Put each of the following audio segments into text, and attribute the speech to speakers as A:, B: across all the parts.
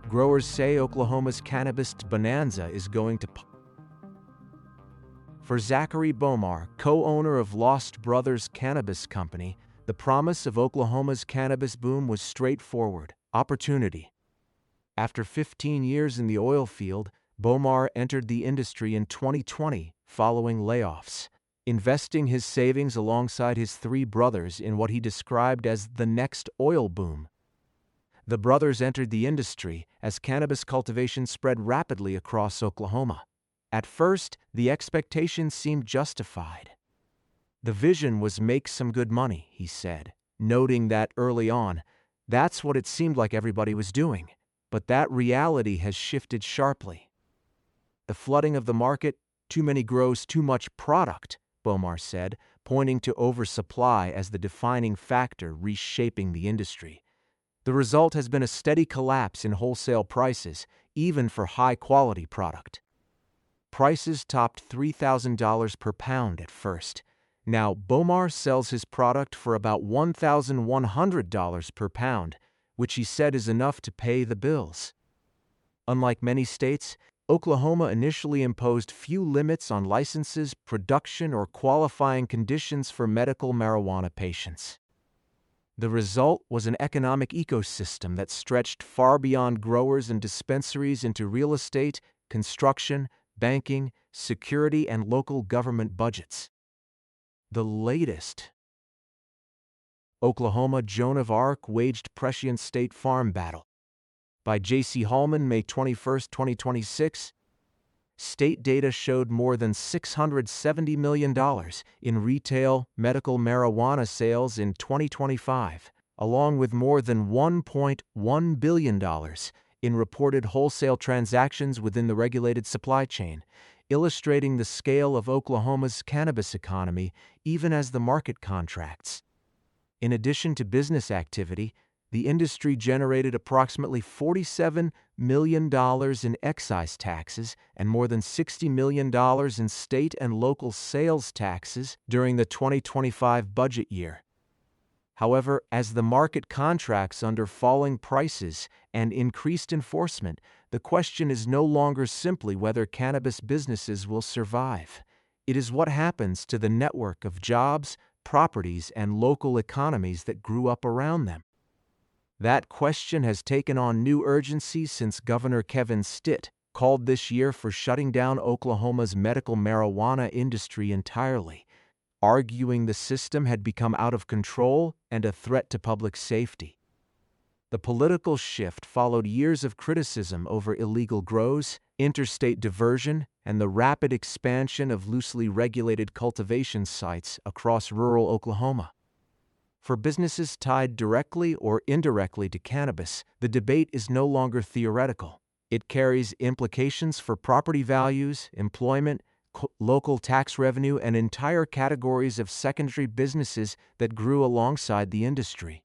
A: Growers say Oklahoma's cannabis bonanza is going to For Zachary Bomar, co-owner of Lost Brothers Cannabis Company, the promise of Oklahoma's cannabis boom was straightforward: opportunity. After 15 years in the oil field, Bomar entered the industry in 2020 following layoffs, investing his savings alongside his three brothers in what he described as the next oil boom. The brothers entered the industry as cannabis cultivation spread rapidly across Oklahoma. At first, the expectations seemed justified. The vision was make some good money, he said, noting that early on, that's what it seemed like everybody was doing. But that reality has shifted sharply. The flooding of the market, too many grows too much product, Bomar said, pointing to oversupply as the defining factor reshaping the industry. The result has been a steady collapse in wholesale prices, even for high-quality product. Prices topped $3,000 per pound at first. Now, Bomar sells his product for about $1,100 per pound, which he said is enough to pay the bills. Unlike many states, Oklahoma initially imposed few limits on licenses, production, or qualifying conditions for medical marijuana patients. The result was an economic ecosystem that stretched far beyond growers and dispensaries into real estate, construction, banking, security, and local government budgets. The latest. Oklahoma Joan of Arc waged prescient state farm battle. By J.C. Hallman, May 21, 2026, state data showed more than $670 million in retail medical marijuana sales in 2025, along with more than $1.1 billion in reported wholesale transactions within the regulated supply chain, illustrating the scale of Oklahoma's cannabis economy even as the market contracts. In addition to business activity, the industry generated approximately $47 million in excise taxes and more than $60 million in state and local sales taxes during the 2025 budget year. However, as the market contracts under falling prices and increased enforcement, the question is no longer simply whether cannabis businesses will survive. It is what happens to the network of jobs, properties, and local economies that grew up around them. That question has taken on new urgency since Governor Kevin Stitt called this year for shutting down Oklahoma's medical marijuana industry entirely, arguing the system had become out of control and a threat to public safety. The political shift followed years of criticism over illegal grows, interstate diversion, and the rapid expansion of loosely regulated cultivation sites across rural Oklahoma. For businesses tied directly or indirectly to cannabis, the debate is no longer theoretical. It carries implications for property values, employment, local tax revenue, and entire categories of secondary businesses that grew alongside the industry.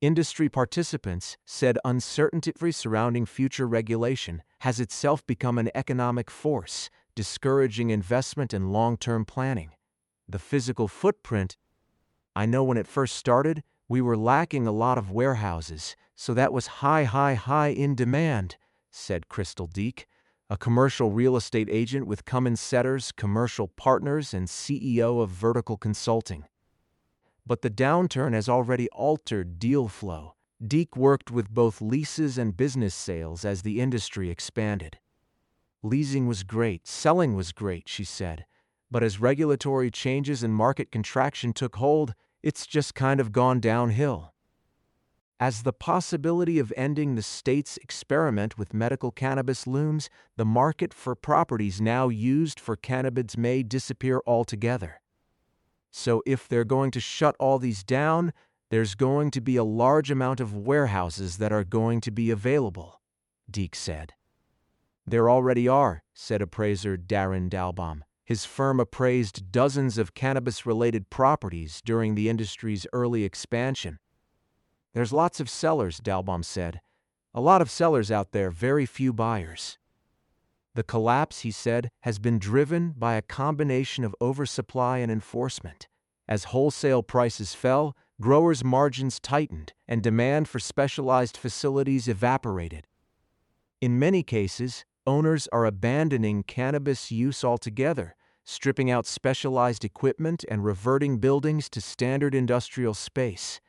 A: Industry participants said uncertainty surrounding future regulation has itself become an economic force, discouraging investment and long-term planning. The physical footprint. I know when it first started, we were lacking a lot of warehouses, so that was high in demand, said Crystal Deek, a commercial real estate agent with Cummins Setters Commercial Partners and CEO of Vertical Consulting. But the downturn has already altered deal flow. Deek worked with both leases and business sales as the industry expanded. Leasing was great, selling was great, she said, but as regulatory changes and market contraction took hold, it's just kind of gone downhill. As the possibility of ending the state's experiment with medical cannabis looms, the market for properties now used for cannabis may disappear altogether. So if they're going to shut all these down, there's going to be a large amount of warehouses that are going to be available, Deek said. There already are, said appraiser Darren Dalbaum. His firm appraised dozens of cannabis-related properties during the industry's early expansion. There's lots of sellers, Dalbaum said. A lot of sellers out there, very few buyers. The collapse, he said, has been driven by a combination of oversupply and enforcement. As wholesale prices fell, growers' margins tightened, and demand for specialized facilities evaporated. In many cases, owners are abandoning cannabis use altogether, stripping out specialized equipment and reverting buildings to standard industrial space.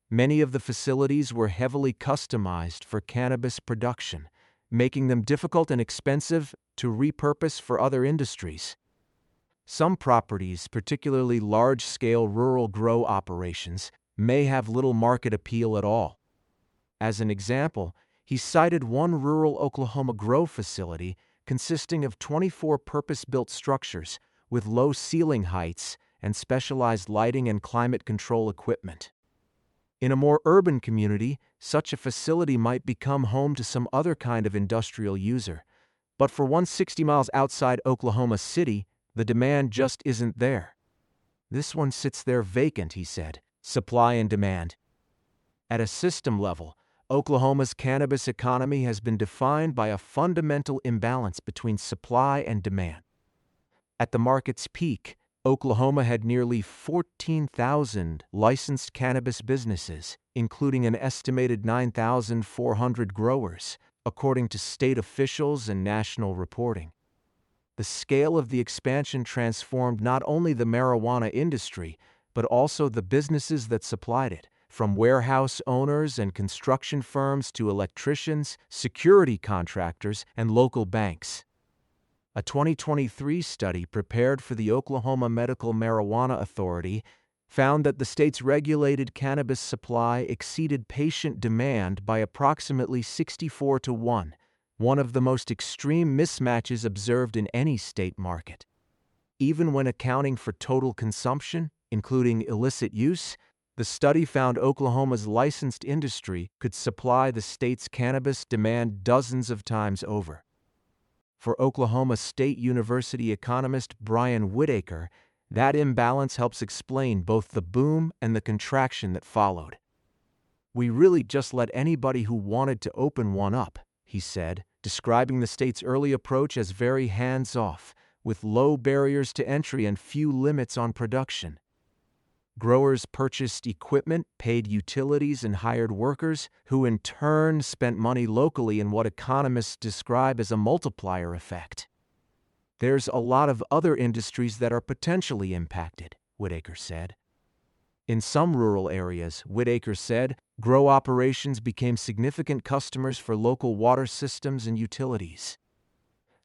A: Many of the facilities were heavily customized for cannabis production, making them difficult and expensive to repurpose for other industries. Some properties, particularly large-scale rural grow operations, may have little market appeal at all. As an example, he cited one rural Oklahoma grow facility consisting of 24 purpose-built structures with low ceiling heights and specialized lighting and climate control equipment. In a more urban community, such a facility might become home to some other kind of industrial user. But for 160 miles outside Oklahoma City, the demand just isn't there. This one sits there vacant, he said. Supply and demand. At a system level, Oklahoma's cannabis economy has been defined by a fundamental imbalance between supply and demand. At the market's peak, Oklahoma had nearly 14,000 licensed cannabis businesses, including an estimated 9,400 growers, according to state officials and national reporting. The scale of the expansion transformed not only the marijuana industry, but also the businesses that supplied it, from warehouse owners and construction firms to electricians, security contractors, and local banks. A 2023 study prepared for the Oklahoma Medical Marijuana Authority found that the state's regulated cannabis supply exceeded patient demand by approximately 64 to 1, one of the most extreme mismatches observed in any state market. Even when accounting for total consumption, including illicit use, the study found Oklahoma's licensed industry could supply the state's cannabis demand dozens of times over. For Oklahoma State University economist Brian Whitaker, that imbalance helps explain both the boom and the contraction that followed. "We really just let anybody who wanted to open one up," he said, describing the state's early approach as very hands-off, with low barriers to entry and few limits on production. Growers purchased equipment, paid utilities, and hired workers, who in turn spent money locally in what economists describe as a multiplier effect. "There's a lot of other industries that are potentially impacted," Whitaker said. In some rural areas, Whitaker said, grow operations became significant customers for local water systems and utilities.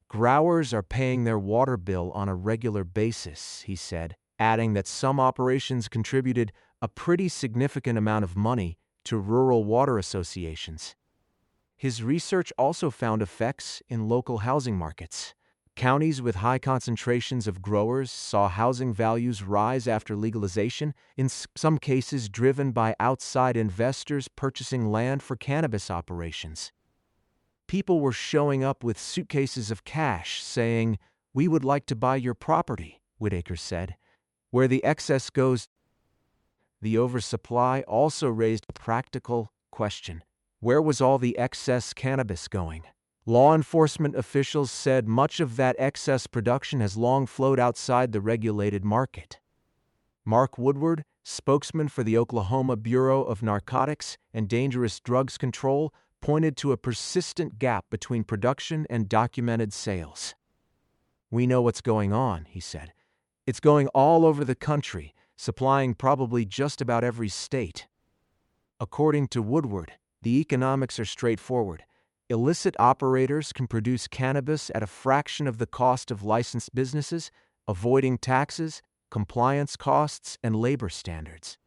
A: "Growers are paying their water bill on a regular basis," he said, adding that some operations contributed a pretty significant amount of money to rural water associations. His research also found effects in local housing markets. Counties with high concentrations of growers saw housing values rise after legalization, in some cases driven by outside investors purchasing land for cannabis operations. People were showing up with suitcases of cash saying, "We would like to buy your property," Whitaker said. Where the excess goes. The oversupply also raised a practical question. Where was all the excess cannabis going? Law enforcement officials said much of that excess production has long flowed outside the regulated market. Mark Woodward, spokesman for the Oklahoma Bureau of Narcotics and Dangerous Drugs Control, pointed to a persistent gap between production and documented sales. "We know what's going on," he said. "It's going all over the country, supplying probably just about every state." According to Woodward, the economics are straightforward. Illicit operators can produce cannabis at a fraction of the cost of licensed businesses, avoiding taxes, compliance costs, and labor standards.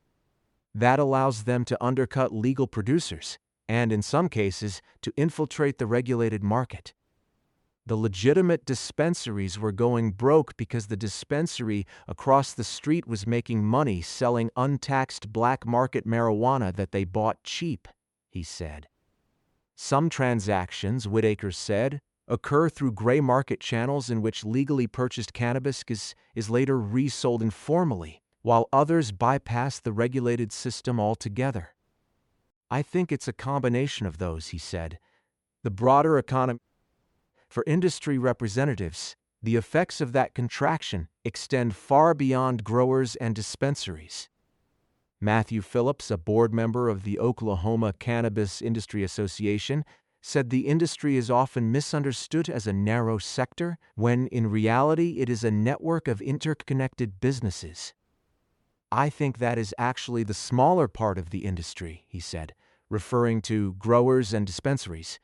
A: That allows them to undercut legal producers, and in some cases, to infiltrate the regulated market. The legitimate dispensaries were going broke because the dispensary across the street was making money selling untaxed black market marijuana that they bought cheap, he said. Some transactions, Whitaker said, occur through gray market channels in which legally purchased cannabis is later resold informally, while others bypass the regulated system altogether. "I think it's a combination of those," he said. The broader economy. For industry representatives, the effects of that contraction extend far beyond growers and dispensaries. Matthew Phillips, a board member of the Oklahoma Cannabis Industry Association, said the industry is often misunderstood as a narrow sector, when in reality it is a network of interconnected businesses. "I think that is actually the smaller part of the industry," he said, referring to growers and dispensaries.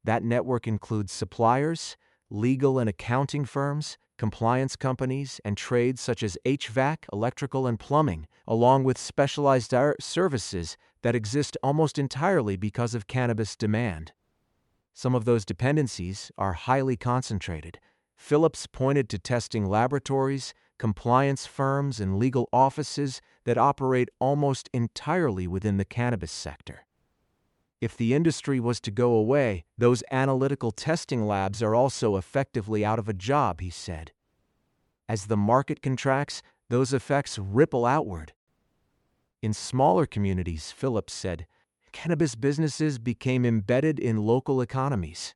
A: "That network includes suppliers, legal and accounting firms, compliance companies, and trades such as HVAC, electrical, and plumbing, along with specialized services that exist almost entirely because of cannabis demand. Some of those dependencies are highly concentrated." Phillips pointed to testing laboratories, compliance firms, and legal offices that operate almost entirely within the cannabis sector. "If the industry was to go away, those analytical testing labs are also effectively out of a job," he said. "As the market contracts, those effects ripple outward." In smaller communities, Phillips said, cannabis businesses became embedded in local economies.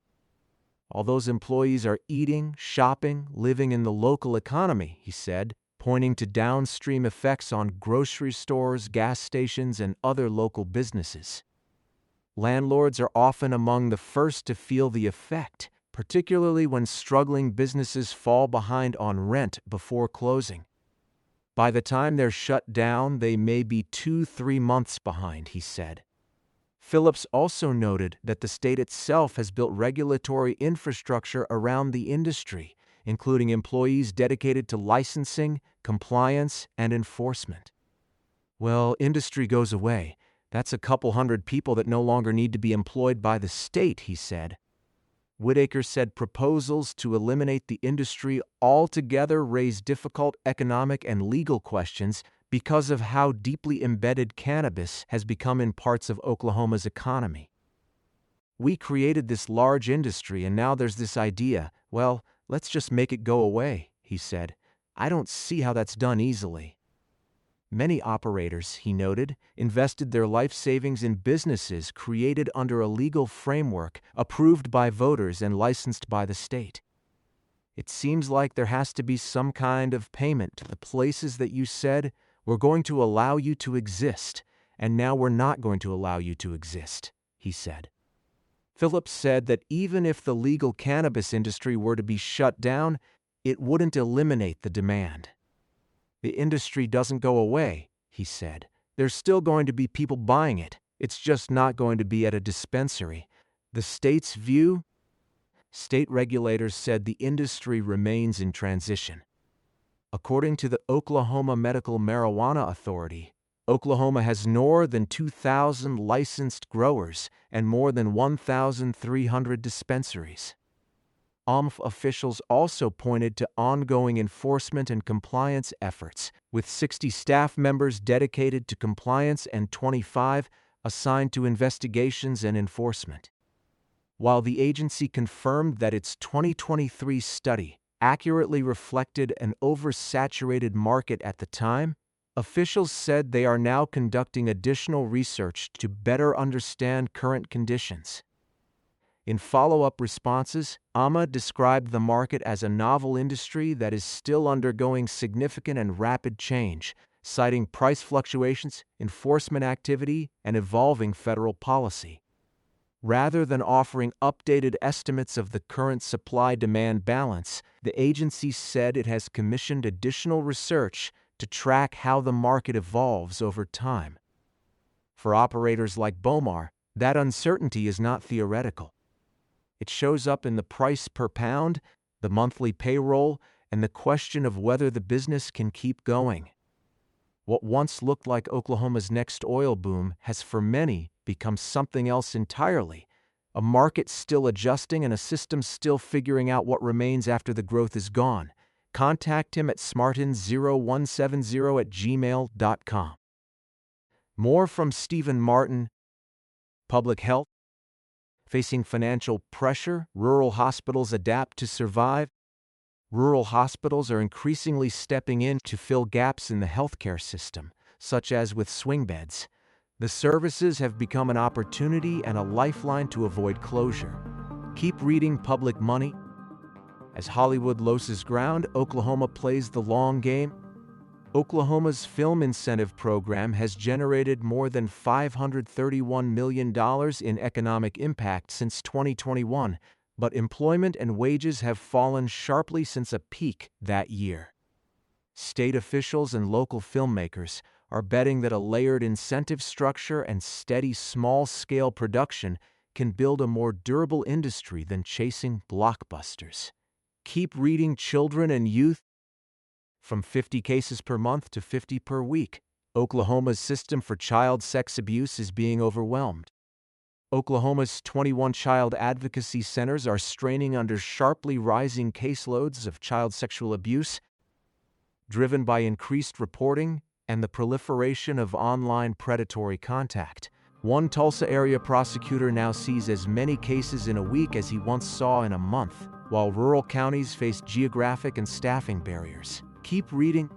A: "All those employees are eating, shopping, living in the local economy," he said, pointing to downstream effects on grocery stores, gas stations, and other local businesses. Landlords are often among the first to feel the effect, particularly when struggling businesses fall behind on rent before closing. "By the time they're shut down, they may be 2-3 months behind," he said. Phillips also noted that the state itself has built regulatory infrastructure around the industry, including employees dedicated to licensing, compliance, and enforcement. "Well, industry goes away. That's a couple hundred people that no longer need to be employed by the state," he said. Whitaker said proposals to eliminate the industry altogether raise difficult economic and legal questions because of how deeply embedded cannabis has become in parts of Oklahoma's economy. "We created this large industry and now there's this idea, well, let's just make it go away," he said. "I don't see how that's done easily." Many operators, he noted, invested their life savings in businesses created under a legal framework approved by voters and licensed by the state. "It seems like there has to be some kind of payment to the places that you said, we're going to allow you to exist, and now we're not going to allow you to exist," he said. Phillips said that even if the legal cannabis industry were to be shut down, it wouldn't eliminate the demand. "The industry doesn't go away," he said. "There's still going to be people buying it. It's just not going to be at a dispensary." The state's view? State regulators said the industry remains in transition. According to the Oklahoma Medical Marijuana Authority, Oklahoma has more than 2,000 licensed growers and more than 1,300 dispensaries. Officials also pointed to ongoing enforcement and compliance efforts, with 60 staff members dedicated to compliance and 25 assigned to investigations and enforcement. While the agency confirmed that its 2023 study accurately reflected an oversaturated market at the time, officials said they are now conducting additional research to better understand current conditions. In follow-up responses, AMA described the market as a novel industry that is still undergoing significant and rapid change, citing price fluctuations, enforcement activity, and evolving federal policy. Rather than offering updated estimates of the current supply-demand balance, the agency said it has commissioned additional research to track how the market evolves over time. For operators like Bomar, that uncertainty is not theoretical. It shows up in the price per pound, the monthly payroll, and the question of whether the business can keep going. What once looked like Oklahoma's next oil boom has for many become something else entirely, a market still adjusting and a system still figuring out what remains after the growth is gone. Contact him at smartin0170@gmail.com. More from Stephen Martin. Public health. Facing financial pressure, rural hospitals adapt to survive. Rural hospitals are increasingly stepping in to fill gaps in the healthcare system, such as with swing beds. The services have become an opportunity and a lifeline to avoid closure. Keep reading Public Money. As Hollywood loses ground, Oklahoma plays the long game. Oklahoma's film incentive program has generated more than $531 million in economic impact since 2021, but employment and wages have fallen sharply since a peak that year. State officials and local filmmakers are betting that a layered incentive structure and steady small-scale production can build a more durable industry than chasing blockbusters. Keep reading Children and Youth. From 50 cases per month to 50 per week, Oklahoma's system for child sex abuse is being overwhelmed. Oklahoma's 21 child advocacy centers are straining under sharply rising caseloads of child sexual abuse, driven by increased reporting and the proliferation of online predatory contact. One Tulsa area prosecutor now sees as many cases in a week as he once saw in a month, while rural counties face geographic and staffing barriers. Keep reading.